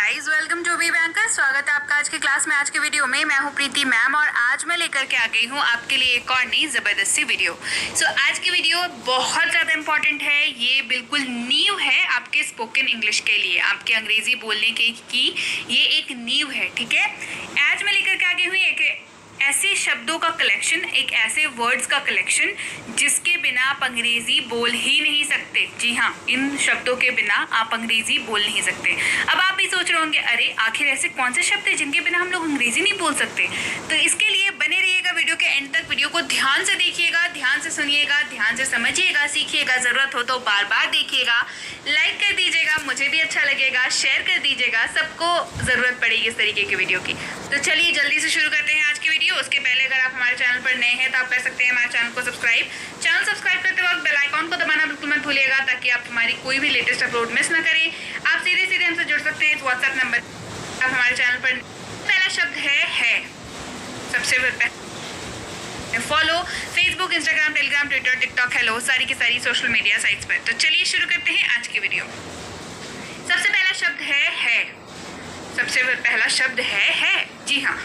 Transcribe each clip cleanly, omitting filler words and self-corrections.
Guys, welcome to be banker. स्वागत है आपका आज की क्लास में। आज के वीडियो में मैं हूं प्रीति मैम और आज मैं लेकर के आ गई हूं आपके लिए एक और नई ज़बरदस्ती वीडियो। आज की वीडियो बहुत ज़्यादा इंपॉर्टेंट है। ये बिल्कुल नींव है आपके स्पोकन इंग्लिश के लिए, आपके अंग्रेजी बोलने की ये एक नींव है, ठीक है। आज मैं लेकर के आ गई हूँ एक ऐसे शब्दों का कलेक्शन, एक ऐसे वर्ड्स का कलेक्शन जिसके बिना आप अंग्रेजी बोल ही नहीं सकते। जी हाँ, इन शब्दों के बिना आप अंग्रेजी बोल नहीं सकते। अब आप भी सोच रहे होंगे, अरे आखिर ऐसे कौन से शब्द हैं जिनके बिना हम लोग अंग्रेजी नहीं बोल सकते। तो इसके लिए बने रहिएगा वीडियो के एंड तक। वीडियो को ध्यान से देखिएगा, ध्यान से सुनिएगा, ध्यान से समझिएगा, सीखिएगा। ज़रूरत हो तो बार बार देखिएगा, लाइक कर दीजिएगा, मुझे भी अच्छा लगेगा, शेयर कर दीजिएगा, सबको ज़रूरत पड़ेगी इस तरीके की वीडियो की। तो चलिए जल्दी से शुरू करते हैं आज की वीडियो। उसके पहले अगर आप हमारे चैनल पर नए हैं तो आप कर सकते हैं हमारे चैनल को सब्सक्राइब। चैनल सब्सक्राइब करते वक्त बेल आइकॉन को दबाना बिल्कुल मत भूलिएगा ताकि आप हमारी कोई भी लेटेस्ट अपलोड मिस ना करें। आप सीधे सीधे हमसे जुड़ सकते हैं इस व्हाट्सएप नंबर। आप हमारे चैनल पर पहला शब्द है। सबसे पहले follow Facebook, Instagram, Telegram, Twitter, TikTok, hello, सारी की सारी सोशल मीडिया साइट्स पर। तो चलिए शुरू करते हैं आज की वीडियो। सबसे पहला शब्द है। सबसे पहला शब्द है। जी हाँ,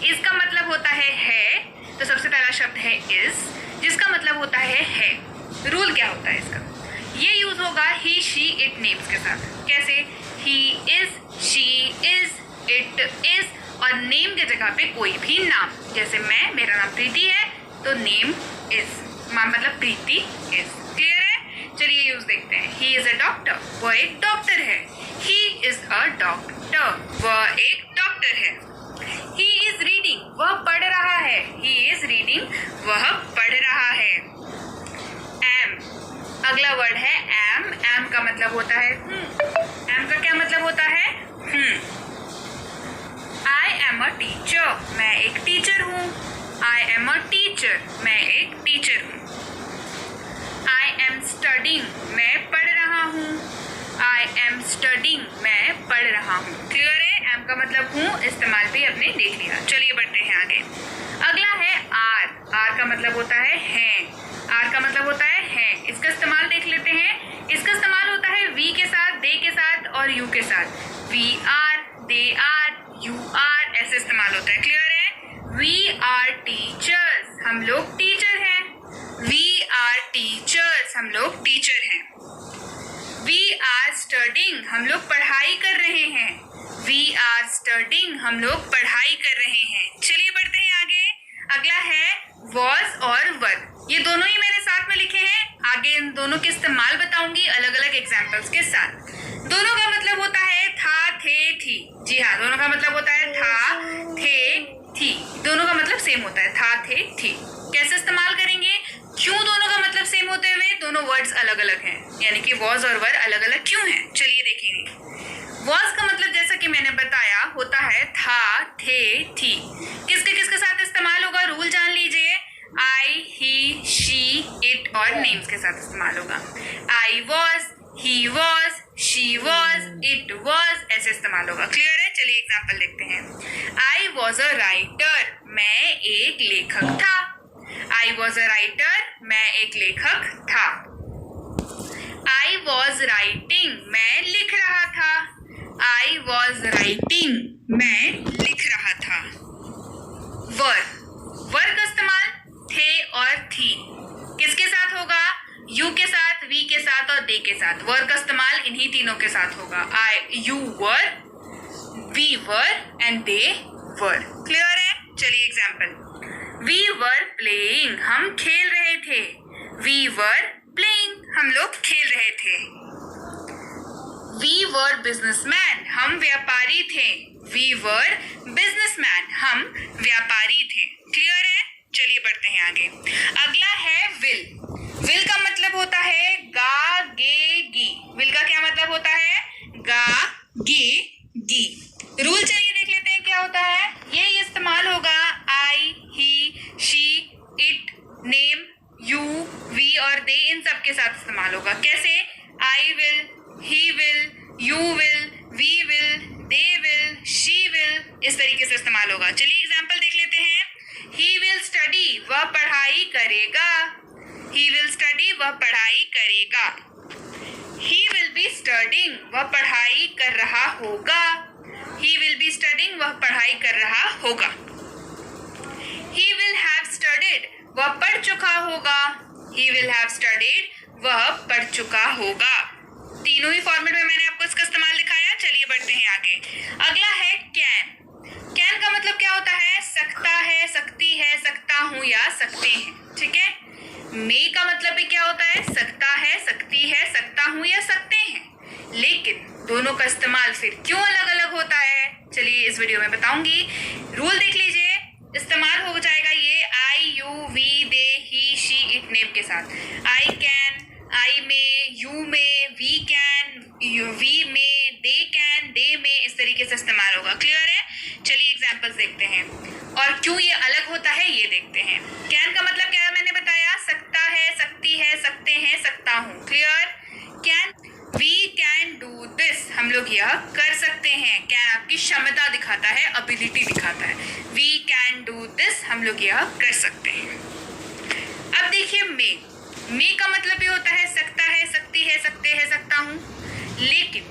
इसका मतलब होता है। तो सबसे पहला शब्द है इज, जिसका मतलब होता है। रूल क्या होता है इसका? ये यूज होगा ही, शी, इट नेम्स के साथ। कैसे? He is, she is, it is और नेम के जगह पे कोई भी नाम। जैसे मेरा नाम प्रीति है तो नेम इज, मतलब प्रीति इज। क्लियर है? चलिए यूज देखते हैं। ही इज अ डॉक्टर, वह एक डॉक्टर है। ही इज अ डॉक्टर, वह एक डॉक्टर है। ही इज रीडिंग, वह पढ़ रहा है। ही इज रीडिंग, वह पढ़ रहा है। एम, अगला वर्ड है एम। एम का मतलब होता है एम का क्या मतलब होता है? आई एम अ टीचर, मैं एक टीचर हूँ। आई एम अ टीचर, मैं एक टीचर हूँ। आई एम स्टडिंग, मैं पढ़ रहा हूँ। आई एम स्टडिंग, मैं पढ़ रहा हूँ। क्लियर है? एम का मतलब हूँ इस्तेमाल भी अपने देख लिया। चलिए बढ़ते हैं आगे। अगला है आर। आर का मतलब होता है। आर का मतलब होता है। इसका इस्तेमाल देख लेते हैं। इसका इस्तेमाल होता है वी के साथ, दे के साथ और यू के साथ। We are, they are, you are, ऐसे इस्तेमाल होता है। क्लियर है? वी आर टीचर्स, हम लोग टीचर हैं। वी आर टीचर्स, हम लोग टीचर हैं। वी आर स्टडिंग, हम लोग पढ़ाई कर रहे हैं। वी आर स्टडिंग, हम लोग पढ़ाई कर रहे हैं। चलिए बढ़ते हैं आगे। अगला है वॉज और वर। ये दोनों ही मैंने साथ में लिखे हैं। आगे इन दोनों के इस्तेमाल बताऊंगी अलग अलग एग्जाम्पल्स के साथ। दोनों का मतलब होता है था, थे, थी। जी हाँ, दोनों का मतलब होता है था, थे, थी। दोनों का मतलब सेम होता है, था, थे, थी। कैसे इस्तेमाल करेंगे? क्यों दोनों का मतलब सेम होते हुए दोनों वर्ड्स अलग अलग हैं, यानी कि वॉज और वर अलग अलग क्यों हैं? चलिए देखेंगे। वॉज का मतलब जैसा कि मैंने बताया होता है था, थे, थी। किसके साथ इस्तेमाल होगा? रूल जान लीजिए। आई, ही, शी, इट और नेम्स के साथ इस्तेमाल होगा। I was, he was, she was, it was, ऐसे इस्तेमाल होगा। क्लियर है? चलिए एग्जाम्पल देखते हैं। आई वॉज अ राइटर, मैं एक लेखक था। आई वॉज अ राइटर, मैं एक लेखक था। आई वॉज राइटिंग, मैं लिख रहा था। आई वॉज राइटिंग, मैं लिख रहा था। वर का इस्तेमाल थे और थी किसके साथ होगा? यू के साथ, वी के साथ और दे के साथ। वर का इस्तेमाल इन्हीं तीनों के साथ होगा। You were, we were and they were. Clear है? चलिए एग्जाम्पल। वी वर प्लेइंग, हम खेल रहे थे। वी वर प्लेइंग, हम लोग खेल रहे थे। वी वर बिजनेसमैन, हम व्यापारी थे। वी वर बिजनेसमैन, हम व्यापारी थे। क्लियर है? चलिए बढ़ते हैं आगे। अगला है विल। विल का मतलब होता है गा, गे, गी। विल का क्या मतलब होता है? गा, गे, गी। रूल चलिए देख लेते हैं क्या होता है। ये इस्तेमाल होगा I, he, she, it, name, you, we और दे, इन सब के साथ इस्तेमाल होगा। कैसे? I will, he will, you will, we will, they will, she will, इस तरीके से इस्तेमाल होगा। चलिए एग्जाम्पल देख लेते हैं। ही विल स्टडी, वह पढ़ाई करेगा। ही विल स्टडी, वह पढ़ाई करेगा। ही विल बी स्टडिंग, वह पढ़ाई कर रहा होगा। वह पढ़ाई कर रहा होगा। He will have studied, वह पढ़ चुका होगा। He will have studied, वह पढ़ चुका होगा। तीनों ही फॉर्मेट में मैंने आपको इसका इस्तेमाल दिखाया। चलिए बढ़ते हैं आगे। अगला है कैन। कैन का मतलब क्या होता है? सकता है, सकती है, सकता हूँ या सकते हैं। ठीक है। मे का मतलब भी क्या होता है? सकता है, सकती है, सकता हूँ या सकते हैं। लेकिन दोनों का इस्तेमाल फिर क्यों अलग अलग होता है, चलिए इस वीडियो में बताऊंगी। रूल देख लीजिए। इस्तेमाल हो जाएगा ये I, you, we, they, he, she, it, name के साथ। आई कैन, आई में, यू में, वी कैन, वी में, दे कैन, दे में, इस तरीके से इस्तेमाल होगा। क्लियर है? चलिए एग्जांपल्स देखते हैं और क्यों ये अलग होता है ये देखते हैं। कैन का मतलब क्या है मैंने बताया? सकता है, सकती है, सकते हैं, सकता हूँ। Clear? Can, we can do this, हम लोग यह कर सकते हैं। कैन आपकी क्षमता दिखाता है, एबिलिटी दिखाता है। वी कैन डू दिस, हम लोग यह कर सकते हैं। अब देखिए मे का मतलब ये होता है सकता है, सकती है, सकते हैं, सकता हूँ। लेकिन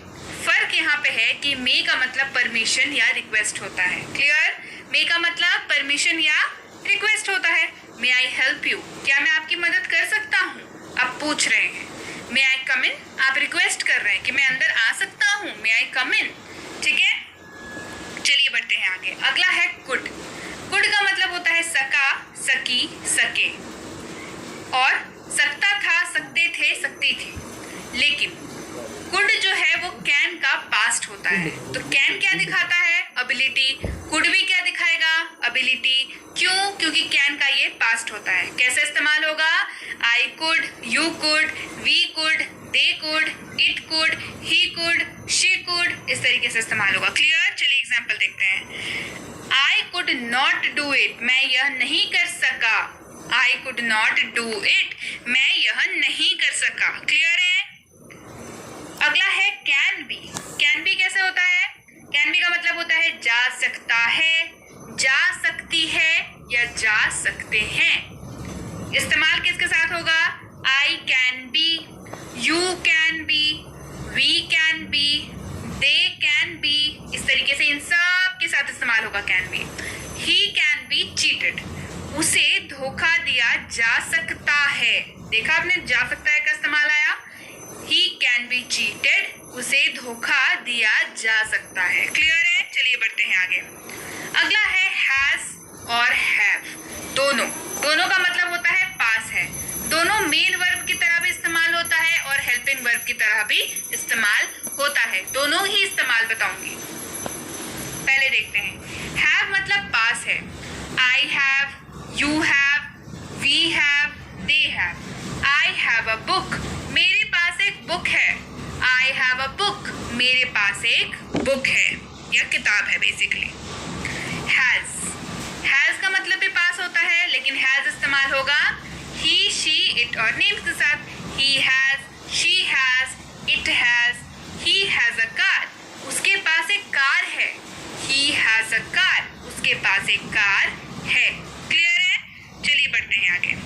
फर्क यहाँ पे है कि मे का मतलब परमिशन या रिक्वेस्ट होता है। क्लियर? मे का मतलब परमिशन या रिक्वेस्ट होता है। मे आई हेल्प यू, क्या मैं आपकी मदद कर सकता हूँ? आप पूछ रहे हैं। मे आई कम इन, आप रिक्वेस्ट कर रहे हैं कि मैं अंदर आ सकता हूँ। मे आई कम इन। ठीक है। चलिए बढ़ते हैं आगे। अगला है कुड। कुड का मतलब होता है सका, सकी, सके। और सकता था, सकते थे, सकती थी। लेकिन कुड जो है वो कैन का पास्ट होता है। तो कैन क्या दिखाता है? एबिलिटी। कुड भी क्या दिखाएगा? एबिलिटी। क्यों? क्योंकि कैन का ये पास्ट होता है। कैसे इस्तेमाल होगा? I could, you could, we could, they could, it could, he could, she could, इस तरीके से इस्तेमाल होगा। क्लियर? चलिए एग्जाम्पल देखते हैं। I could not do it, मैं यह नहीं कर सका। I could not do it, मैं यह नहीं कर सका। क्लियर है? अगला है कैन बी। कैन बी कैसे होता है? कैन बी का मतलब होता है जा सकता है, जा सकती है या जा सकते हैं। इस्तेमाल किसके साथ होगा? I can be, you can be, we can be, they can be, इस तरीके से इन सब के साथ इस्तेमाल होगा can be. He can be cheated, उसे धोखा दिया जा सकता है। देखा आपने, जा सकता है का इस्तेमाल आया। He can be cheated, उसे धोखा दिया जा सकता है। क्लियर है? चलिए बढ़ते हैं आगे। अगला है has और have। दोनों का मतलब होता है पास है। दोनों मेन वर्ब की तरह भी इस्तेमाल होता है और हेल्पिंग वर्ब की तरह भी इस्तेमाल होता है। दोनों ही इस्तेमाल बताऊंगी। पहले देखते हैं। have मतलब पास है। I have, you have, we have, they have। I have a book, मेरे पास एक बुक है। I have a book, मेरे पास एक बुक है या किताब है बेसिकली। has का मतलब भी पास होता है, लेकिन has इस्तेमाल होगा he, she, it और names के साथ। He has, she has, it has, he has a car, उसके पास एक कार है। He has a car, उसके पास एक कार है। क्लियर है? चलिए बढ़ते हैं आगे।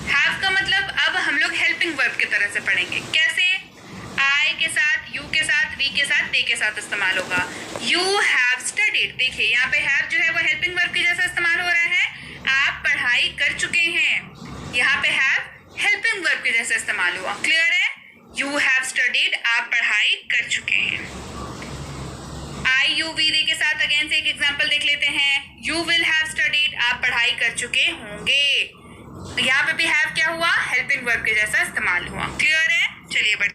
have का मतलब अब हम लोग हेल्पिंग वर्ब की तरह से पढ़ेंगे। कैसे? I के साथ, you के साथ, we के साथ, they के साथ इस्तेमाल होगा। You have studied, देखिए यहाँ पे have जो है वो हेल्पिंग वर्ब की जैसा इस्तेमाल हो रहा है। आप पढ़ाई कर चुके हैं। यहाँ पे have हेल्पिंग वर्ब की जैसा इस्तेमाल हुआ। क्लियर है? You have studied, आप पढ़ाई कर चुके हैं। I, you, we, they के साथ अगेन से एक एग्जाम्पल देख लेते हैं। You will have studied, आप पढ़ाई कर चुके होंगे। यहाँ पे भी have क्या हुआ? हेल्पिंग वर्ब के जैसा इस्तेमाल हुआ। क्लियर